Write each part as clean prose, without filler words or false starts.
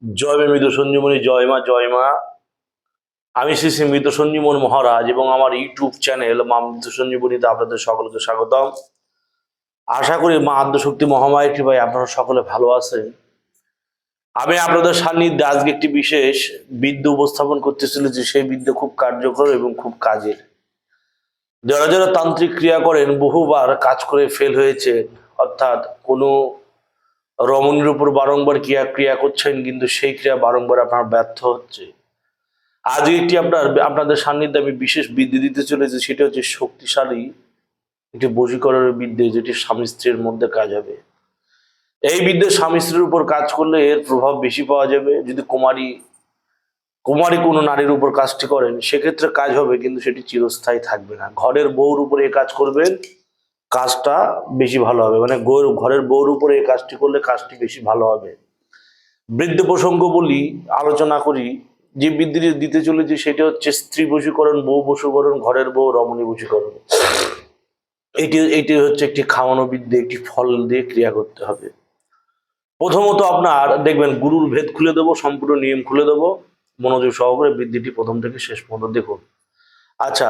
জয় মা মৃত সঞ্জীবনী, জয় মা জয় মা। আমি শ্রী শ্রী মৃত সঞ্জীবন মহারাজ এবং আমার ইউটিউব চ্যানেল মা মৃত সঞ্জীবনীতে আপনাদের সকলকে স্বাগতম। আশা করি মা আদ্যশক্তি মহামায়ের কৃপায় আপনারা সকলে ভালো আছেন। আমি আপনাদের সান্নিধ্যে আজকে একটি বিশেষ বিদ্যা উপস্থাপন করতে চলেছি। সেই বিদ্যা খুব কার্যকর এবং খুব কাজের। যারা যারা তান্ত্রিক ক্রিয়া করেন বহুবার কাজ করে ফেল হয়েছে, অর্থাৎ কোনো রমণীর উপর বারংবার ক্রিয়া করছেন কিন্তু সেই ক্রিয়া বারংবার আপনার ব্যর্থ হচ্ছে। আজকে একটি আপনাদের সান্নিধ্যে আমি বিশেষ বিদ্যা দিতে চলেছি। সেটা হচ্ছে শক্তিশালী একটি বশীকরণের বিদ্যা, যেটি স্বামী স্ত্রীর মধ্যে কাজ হবে। এই বিদ্যা স্বামী স্ত্রীর উপর কাজ করলে এর প্রভাব বেশি পাওয়া যাবে। যদি কুমারী কুমারী কোনো নারীর উপর কাজটি করেন সেক্ষেত্রে কাজ হবে, কিন্তু সেটি চিরস্থায়ী থাকবে না। ঘরের বউর উপরে এই কাজ করবেন, কাজটা বেশি ভালো হবে। মানে ঘরের বউর উপরে এই কাজটি করলে কাজটি বেশি ভালো হবে। বৃদ্ধ প্রসঙ্গ বলি, আলোচনা করি। যে বিদ্যুৎ দিতে চলেছি সেটা হচ্ছে স্ত্রী বশীকরণ, বউ বশীকরণ, ঘরের বউ রমণী বশীকরণ। এটি হচ্ছে একটি খাওয়ানো বিদ্যা, একটি ফল দিয়ে ক্রিয়া করতে হবে। প্রথমত আপনার দেখবেন গুরুর ভেদ খুলে দেবো, সম্পূর্ণ নিয়ম খুলে দেবো। মনোযোগ সহকারে বিদ্যাটি প্রথম থেকে শেষ পর্যন্ত দেখুন। আচ্ছা,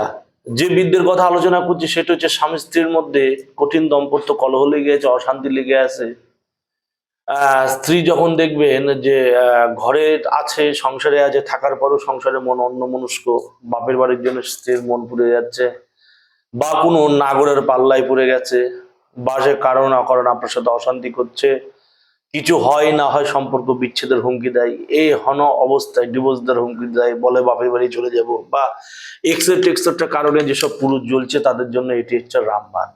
যে বিদ্যের কথা আলোচনা করছি সেটা হচ্ছে স্বামী স্ত্রীর মধ্যে কঠিন দাম্পত্য কলহ লেগে আছে, অশান্তি লেগে আছে। স্ত্রী যখন দেখবেন যে ঘরে আছে, সংসারে আছে, থাকার পরও সংসারে মন অন্যমনস্ক, বাপের বাড়ির জন্য স্ত্রীর মন পুড়ে যাচ্ছে, বা কোনো নাগরের পাল্লায় পড়ে গেছে, বা সে কারণ অকারণ আপনার সাথে অশান্তি করছে, কিছু হয় না হয় সম্পর্ক বিচ্ছেদের হুমকি দেয়, এই হন অবস্থায় ডিভোর্স দেওয়ার হুমকি দেয়, বলে বাপের বাড়ি চলে যাব, বা এক্সেট্রা কারণে যেসব পুরুষ জ্বলছে তাদের জন্য এটি হচ্ছে রামবাণ।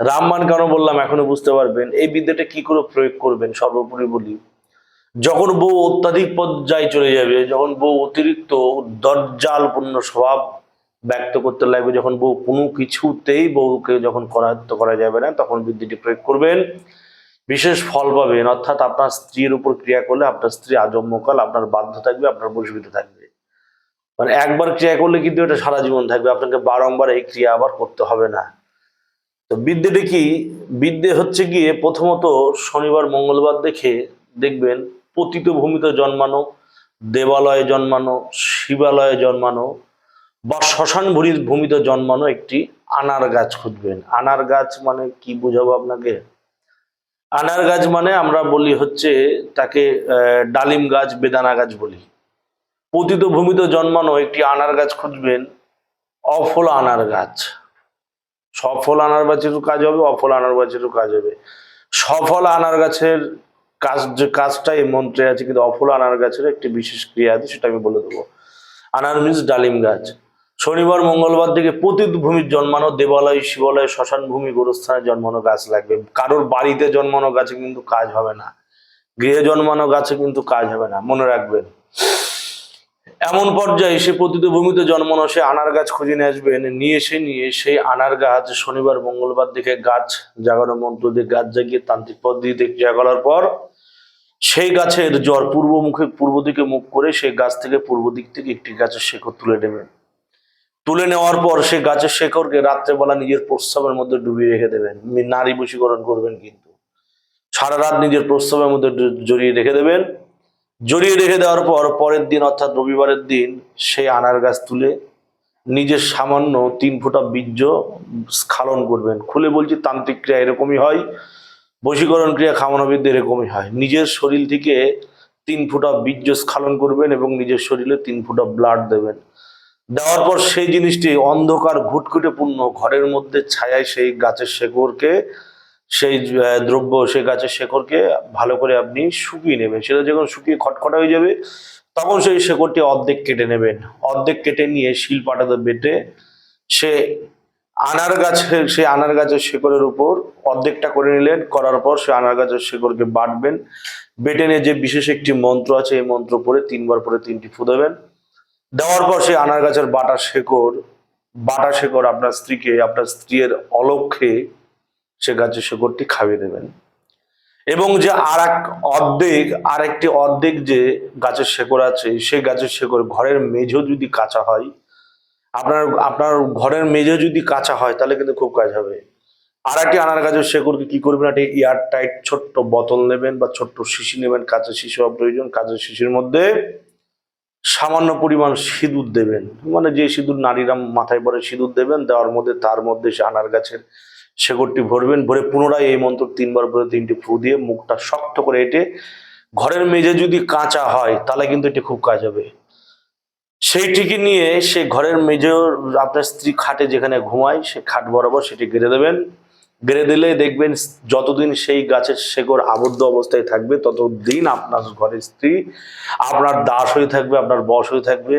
রামবাণ কেন বললাম এখনো বুঝতে পারবেন। এই বিদ্যাটা কি করে প্রয়োগ করবেন সর্বোপরি বলি। যখন বউ অত্যাধিক পর্যায়ে চলে যাবে, যখন বউ অতিরিক্ত দজ্জালপূর্ণ স্বভাব ব্যক্ত করতে লাগবে, যখন বউ কোনো কিছুতেই বউকে যখন করায়ত্ত করা যাবে না, তখন বিদ্যাটি প্রয়োগ করবেন, বিশেষ ফল পাবেন। অর্থাৎ আপনার স্ত্রীর উপর ক্রিয়া করলে আপনার স্ত্রী আজন্মকাল আপনার বাধ্য থাকবে, আপনার বশীভূত থাকবে। মানে একবার ক্রিয়া করলে কিন্তু এটা সারা জীবন থাকবে, আপনাকে বারংবার এই ক্রিয়া আবার করতে হবে না। তো বিদ্যেটা কি? বিদ্যে হচ্ছে গিয়ে প্রথমত শনিবার মঙ্গলবার দেখে দেখবেন পতিত ভূমিতে জন্মানো, দেবালয়ে জন্মানো, শিবালয়ে জন্মানো, বা শ্মশান ভূমিতে জন্মানো একটি আনার গাছ খুঁজবেন। আনার গাছ মানে কি বুঝাবো আপনাকে? আনার গাছ মানে আমরা বলি হচ্ছে তাকে ডালিম গাছ, বেদানা গাছ বলি। পতিত ভূমিতে জন্মানো একটি আনার গাছ খুঁজবেন, অফল আনার গাছ। সফল আনার গাছেরও কাজ হবে, অফল আনার গাছেরও কাজ হবে। সফল আনার গাছের কাজটা এই মন্ত্রে আছে, কিন্তু অফল আনার গাছের একটি বিশেষ ক্রিয়া আছে, সেটা আমি বলে দেবো। আনার মিন্স ডালিম গাছ। শনিবার মঙ্গলবার থেকে পতিত ভূমির জন্মানো, দেবালয়, শিবালয়, শ্মশান ভূমি, গোরস্থানে জন্মানো গাছ লাগবে। কারোর বাড়িতে জন্মানো গাছে কিন্তু কাজ হবে না, গৃহে জন্মানো গাছে কিন্তু কাজ হবে না, মনে রাখবেন। এমন পর্যায়ে সে পতিত ভূমিতে জন্মানো সে আনার গাছ খুঁজে নিয়ে আসবেন। নিয়ে সেই আনার গাছ শনিবার মঙ্গলবার দিকে গাছ জাগানো মন্ত্র দিয়ে গাছ জাগিয়ে তান্ত্রিক পদ্ধতিতে ক্রিয়া করার পর সেই গাছের জ্বর পূর্ব দিকে মুখ করে সেই গাছ থেকে পূর্ব দিক থেকে একটি গাছের শেকড় তুলে নেবেন। তুলে নেওয়ার পর সেই গাছের শেকড়কে রাত্রেবেলা নিজের প্রস্রাবের মধ্যে ডুবিয়ে রেখে দেবেন। নারী বশীকরণ করবেন, কিন্তু সারা রাত নিজের প্রস্রাবের মধ্যে জড়িয়ে রেখে দেবেন। জড়িয়ে রেখে দেওয়ার পর পরের দিন অর্থাৎ রবিবারের দিন সেই আনার গাছ তুলে নিজের সামান্য 3 ফোঁটা বীর্য স্খলন করবেন। খুলে বলছি, তান্ত্রিক ক্রিয়া এরকমই হয়, বশীকরণ ক্রিয়া খাওয়ানো বিদ্যা এরকমই হয়। নিজের শরীর থেকে 3 ফোঁটা বীর্য স্খলন করবেন এবং নিজের শরীরে 3 ফোঁটা ব্লাড দেবেন। দেওয়ার পর সেই জিনিসটি অন্ধকার ঘুটঘুটে পূর্ণ ঘরের মধ্যে ছায়ায় সেই গাছের শেকড়কে, সেই দ্রব্য, সেই গাছের শেকড়কে ভালো করে আপনি শুকিয়ে নেবেন। সেটা যখন শুকিয়ে খটখটা হয়ে যাবে তখন সেই শেকড়টি অর্ধেক কেটে নেবেন। অর্ধেক কেটে নিয়ে শিলপাটাতে বেটে সে আনার গাছের শেকড়ের উপর অর্ধেকটা করে নিলেন। করার পর সে আনার গাছের শেকড়কে বাটবেন। বেটে নিয়ে যে বিশেষ একটি মন্ত্র আছে, এই মন্ত্র পড়ে 3 বার পরে 3টি ফু দেবেন। দেওয়ার পর সেই আনার গাছের বাটা শেকড় আপনার স্ত্রীকে, আপনার স্ত্রীর অলক্ষ্যে সে গাছের শেকড়টি খাইয়ে দেবেন। এবং যে আরেকটি অর্ধেক যে গাছের শেকড় আছে, সেই গাছের শেকড় ঘরের মেঝে যদি কাঁচা হয়, আপনার ঘরের মেঝে যদি কাঁচা হয় তাহলে কিন্তু খুব কাজ হবে। আর একটি আনার গাছের শেকড়কে কি করবেন, একটা এয়ার টাইট ছোট্ট বোতল নেবেন বা ছোট্ট শিশি নেবেন, কাঁচের শিশি প্রয়োজন, কাঁচের শিশির মধ্যে সামান্য পরিমাণ সিঁদুর দেবেন, মানে যে সিঁদুর নারীরা মাথায় পরে সিঁদুর দেবেন, দেওয়ার মধ্যে তার মধ্যে সে আনার গাছের শেকড়টি ভরবেন, ভরে পুনরায় এই মন্ত্র 3 বার পরে 3টি ফু দিয়ে মুখটা শক্ত করে এঁটে, ঘরের মেঝে যদি কাঁচা হয় তাহলে কিন্তু এটি খুব কাজ হবে, সেইটিকে নিয়ে সে ঘরের মেঝে, আপনার স্ত্রী খাটে যেখানে ঘুমায় সে খাট বরাবর সেটি গেড়ে দেবেন। গেড়ে দিলে দেখবেন যতদিন সেই গাছের শেকড় আবদ্ধ অবস্থায় থাকবে ততদিন আপনার ঘরের স্ত্রী আপনার দাস হয়ে থাকবে, আপনার বশ হয়ে থাকবে।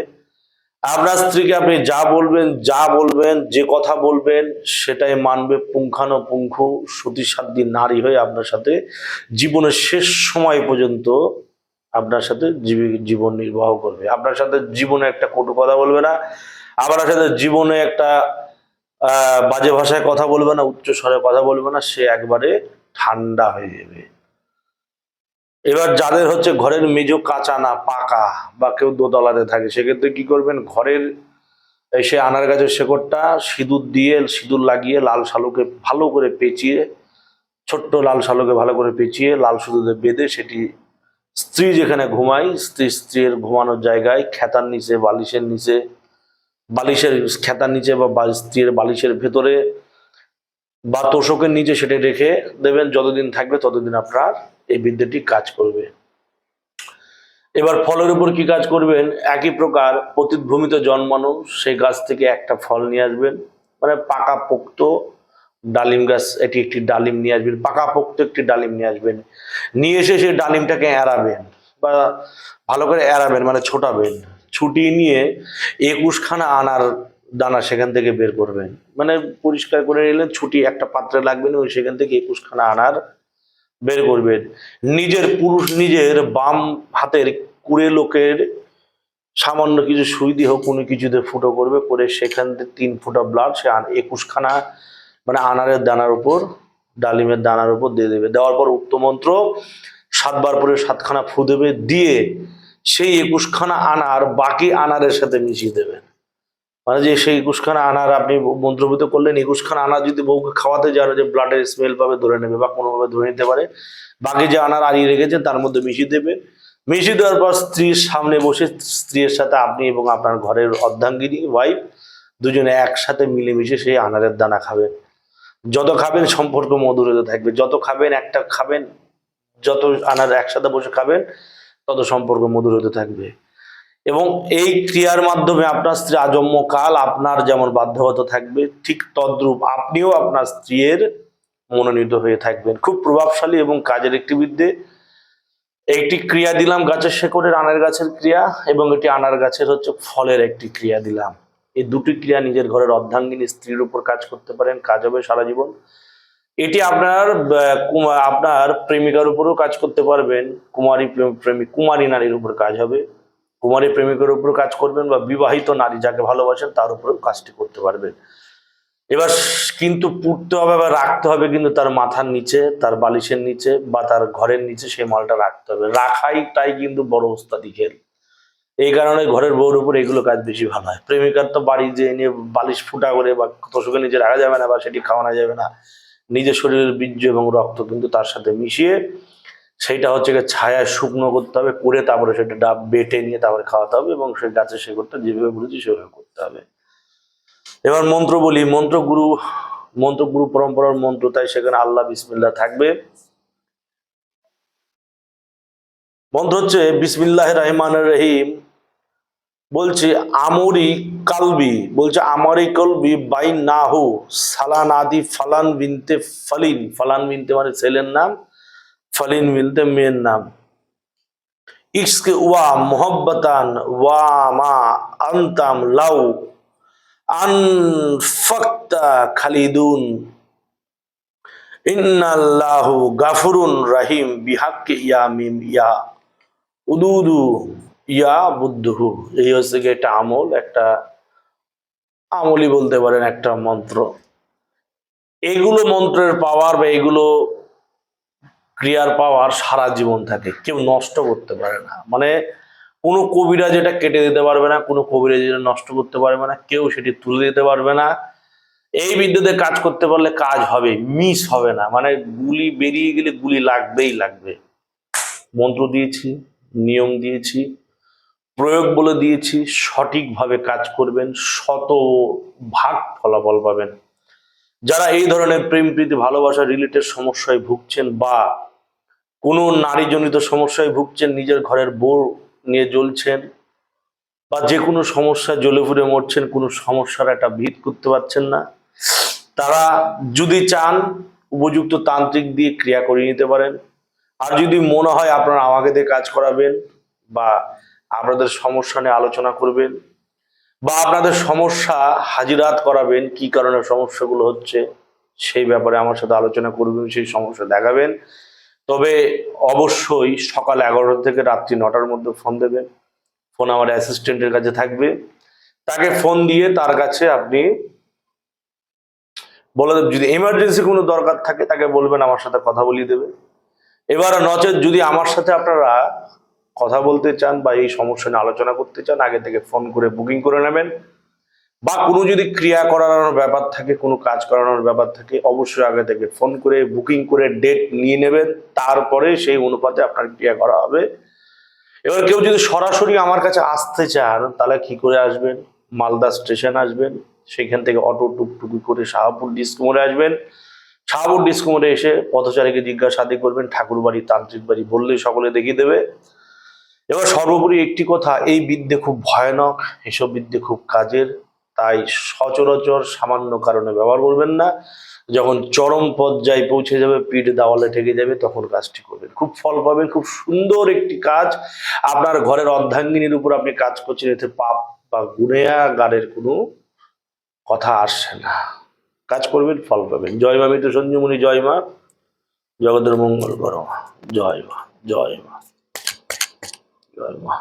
আপনার স্ত্রীকে আপনি যা বলবেন যে কথা বলবেন সেটাই মানবে, পুঙ্খানুপুঙ্খু সতীসাধ্যী নারী হয়ে আপনার সাথে জীবনের শেষ সময় পর্যন্ত আপনার সাথে জীবন নির্বাহ করবে। আপনার সাথে জীবনে একটা কটু কথা বলবে না, আপনার সাথে জীবনে একটা বাজে ভাষায় কথা বলবে না, উচ্চ স্বরে কথা বলবে না, সে একবারে ঠান্ডা হয়ে যাবে। এবার যাদের হচ্ছে ঘরের মেঝো কাঁচা না পাকা বা কেউ দোতলাতে থাকে, সেক্ষেত্রে কি করবেন, ঘরের সে আনার গাছের শেকড়টা সিঁদুর লাগিয়ে লাল শালুকে ভালো করে পেঁচিয়ে, ছোট্ট লাল শালুকে ভালো করে পেঁচিয়ে লাল সুতোতে বেঁধে সেটি স্ত্রী যেখানে ঘুমায় স্ত্রীর ঘুমানোর জায়গায় খেতার নিচে, বালিশের খেতার নিচে বা স্ত্রীর বালিশের ভেতরে বা তোষকের নিচে সেটি রেখে দেবেন। যতদিন থাকবে ততদিন আপনার এই বিদ্যাটি কাজ করবে। এবার ফলের উপর কি কাজ করবেন, একই প্রকার পতিত ভূমিতে জন্মানো সেই গাছ থেকে একটা ফল নিয়ে আসবেন, মানে পাকা পোক্ত ডালিম গাছ, এটি একটি ডালিম নিয়ে আসবেন, পাকা পোক্ত একটি ডালিম নিয়ে আসবেন, নিয়ে এসে সেই ডালিমটাকে এড়াবেন বা ভালো করে এড়াবেন, মানে ছোটাবেন, ছুটিয়ে নিয়ে 21খানা আনার দানা সেখান থেকে বের করবেন, মানে পরিষ্কার করে নিলেন, ছুটি একটা পাত্রে লাগবেন এবং সেখান থেকে 21খানা আনার বের করবেন। নিজের বাম হাতের কুড়ে লোকের সামান্য কিছু সুই দিয়ে হোক কোনো কিছুতে ফুটো করবে, করে সেখান থেকে 3 ফোঁটা ব্লাড সে 21খানা মানে আনারের দানার উপর, ডালিমের দানার উপর দিয়ে দেবে। দেওয়ার পর উক্ত মন্ত্র 7 বার পরে 7খানা ফু দেবে, দিয়ে সেই 21খানা আনার বাকি আনারের সাথে মিশিয়ে দেবেন। মানে যে সেই 21খানা আনার আপনি মন্ত্রভূত করলেন, 21খানা আনার যদি বউকে খাওয়াতে যান, যে ব্লাডের স্মেল পাবে ধরে নেবে বা কোনোভাবে ধরে নিতে পারে, বাকি যে আনার আনিয়ে রেখেছেন তার মধ্যে মিশিয়ে দেবেন। মিশিয়ে দেওয়ার পর স্ত্রীর সামনে বসে স্ত্রীর সাথে আপনি এবং আপনার ঘরের অর্ধাঙ্গিনী ওয়াইফ দুজনে একসাথে মিলেমিশে সেই আনারের দানা খাবেন। যত খাবেন সম্পর্ক মধুর হতে থাকবে, যত খাবেন একটা খাবেন, যত আনার একসাথে বসে খাবেন তত সম্পর্ক মধুর হতে থাকবে। এবং এই ক্রিয়ার মাধ্যমে আপনার স্ত্রী আজন্ম কাল আপনার যেমন বাধ্যগত থাকবে, ঠিক তদ্রূপ আপনিও আপনার স্ত্রীর মনোনীত হয়ে থাকবেন। খুব প্রভাবশালী এবং কাজের একটি বিদ্যে। একটি ক্রিয়া দিলাম গাছের শেকড়ের, আনার গাছের ক্রিয়া, এবং এটি আনার গাছের হচ্ছে ফলের একটি ক্রিয়া দিলাম। এই দুটি ক্রিয়া নিজের ঘরের অর্ধাঙ্গিনী স্ত্রীর উপর কাজ করতে পারেন, কাজ হবে সারা জীবন। এটি আপনার প্রেমিকার উপরেও কাজ করতে পারবেন, কুমারী নারীর উপর কাজ হবে, কুমারী প্রেমিকের উপর কাজ করবেন, বা বিবাহিত নারী যাকে ভালোবাসেন তার উপরেও কাজটি করতে পারবেন। এবার কিন্তু পুড়তে হবে বা রাখতে হবে কিন্তু তার মাথার নিচে, তার বালিশের নিচে বা তার ঘরের নিচে সেই মালটা রাখতে হবে। রাখাইটাই কিন্তু বড় ওস্তাদি খেল। এই কারণে ঘরের বউর উপর এগুলো কাজ বেশি ভালো হয়। প্রেমিকার তো বাড়ি যে নিয়ে বালিশ ফুটা করে বা তোষকের নিচে রাখা যাবে না বা সেটি খাওয়ানো যাবে না। নিজের শরীরের বীর্য এবং রক্ত কিন্তু তার সাথে মিশিয়ে সেইটা হচ্ছে ছায়ায় শুকনো করতে হবে, করে তারপরে সেটা ডাব বেটে নিয়ে তারপরে খাওয়াতে হবে, এবং সেই গাছের শেকড়টা যেভাবে বলেছি সেভাবে করতে হবে। এবার মন্ত্র বলি, মন্ত্রগুরু পরম্পরার মন্ত্র, তাই সেখানে আল্লাহ বিসমিল্লাহ থাকবে। মন্ত্র হচ্ছে বিসমিল্লাহির রহমানির রহিম। বলছে আমারি কলবি বাইন নাহু সালানাদি ফালান বিনতে ফালিন, ফালান বিনতে মানে ছেলের নাম, ফালিন বিনতে মেয়ের নাম। ইশক ওয়া মোহব্বতান ওয়া মা আনতাম লাউ আনফাকতা খালিদুন ইন্নাল্লাহু গাফুরুন রাহিম বিহাক্কি ইয়া মিম ইয়া উদুদু ইয়া বুদ্ধহু। এই হচ্ছে কি একটা আমল, একটা আমলই বলতে পারেন, একটা মন্ত্র। এগুলো মন্ত্রের পাওয়ার বা এগুলো ক্রিয়ার পাওয়ার সারা জীবন থাকে, কেউ নষ্ট করতে পারে না। মানে কোনো কবিরা যেটা কেটে দিতে পারবে না, কোনো কবিরা যেটা নষ্ট করতে পারবে না, কেউ সেটি তুলে দিতে পারবে না। এই বিদ্যুতে কাজ করতে পারলে কাজ হবে, মিস হবে না, মানে গুলি বেরিয়ে গেলে গুলি লাগবেই লাগবে। মন্ত্র দিয়েছি, নিয়ম দিয়েছি, প্রয়োগ বলে দিয়েছি, সঠিকভাবে কাজ করবেন, শতভাগ ফলাফল পাবেন। যারা এই ধরনের প্রেম প্রীতি ভালোবাসা রিলেটেড সমস্যায় ভুগছেন বা কোনো নারীজনিত সমস্যায় ভুগছেন, নিজের ঘরের বউ নিয়ে জ্বলছেন বা যে কোনো সমস্যা জ্বলে পুড়ে মরছেন, কোনো সমস্যার একটা ভিত করতে পারছেন না, তারা যদি চান উপযুক্ত তান্ত্রিক দিয়ে ক্রিয়া করিয়ে নিতে পারেন। আর যদি মনে হয় আপনারা আমাকে দিয়ে কাজ করাবেন বা আপনাদের সমস্যা নিয়ে আলোচনা করবেন বা আপনাদের সমস্যা হাজিরাত করাবেন, কি কারণে সমস্যাগুলো হচ্ছে সেই ব্যাপারে আমার সাথে আলোচনা করবেন, সেই সমস্যা দেখাবেন, তবে অবশ্যই সকাল 11টা থেকে রাত্রি 9টার মধ্যে ফোন দেবেন। ফোন আমার অ্যাসিস্ট্যান্টের কাছে থাকবে, তাকে ফোন দিয়ে তার কাছে আপনি বলে দেবেন, যদি এমার্জেন্সি কোনো দরকার থাকে তাকে বলবেন আমার সাথে কথা বলিয়ে দেবে। এবার নচেত যদি আমার সাথে আপনারা কথা বলতে চান বা এই সমস্যা নিয়ে আলোচনা করতে চান, আগে থেকে ফোন করে বুকিং করে নেবেন। বা কোনো যদি ক্রিয়া করানোর ব্যাপার থাকে, কোনো কাজ করানোর ব্যাপার থাকে, অবশ্যই আগে থেকে ফোন করে বুকিং করে ডেট নিয়ে নেবেন, তারপরে সেই অনুপাতে আপনার ক্রিয়া করা হবে। এবার কেউ যদি সরাসরি আমার কাছে আসতে চান তাহলে কি করে আসবেন? মালদা স্টেশন আসবেন, সেখান থেকে অটো টুকটুকি করে শাহপুর ডিস্কমোড়ে আসবেন। শাহপুর ডিস্কমোড়ে এসে পথচারীকে জিজ্ঞাসাদি করবেন ঠাকুর বাড়ি, তান্ত্রিক বাড়ি বললেই সকলে দেখিয়ে দেবে। এবার সর্বোপরি একটি কথা, এই বিদ্যে খুব ভয়ানক, এসব বিদ্যে খুব কাজের, তাই সচরাচর সামান্য কারণে ব্যবহার করবেন না। যখন চরম পর্যায়ে পৌঁছে যাবে, পিঠ দেওয়ালে ঠেকে যাবে, তখন কাজটি করবেন, খুব ফল পাবেন। খুব সুন্দর একটি কাজ, আপনার ঘরের অর্ধাঙ্গিনীর উপর আপনি কাজ করছেন, এতে পাপ বা গুণাগারের কোনো কথা আসছে না। কাজ করবেন, ফল পাবেন। জয় মা মৃত সঞ্জীবনী, জয় মা জগতের মঙ্গল করো, জয় মা, জয় মা, জয় মা।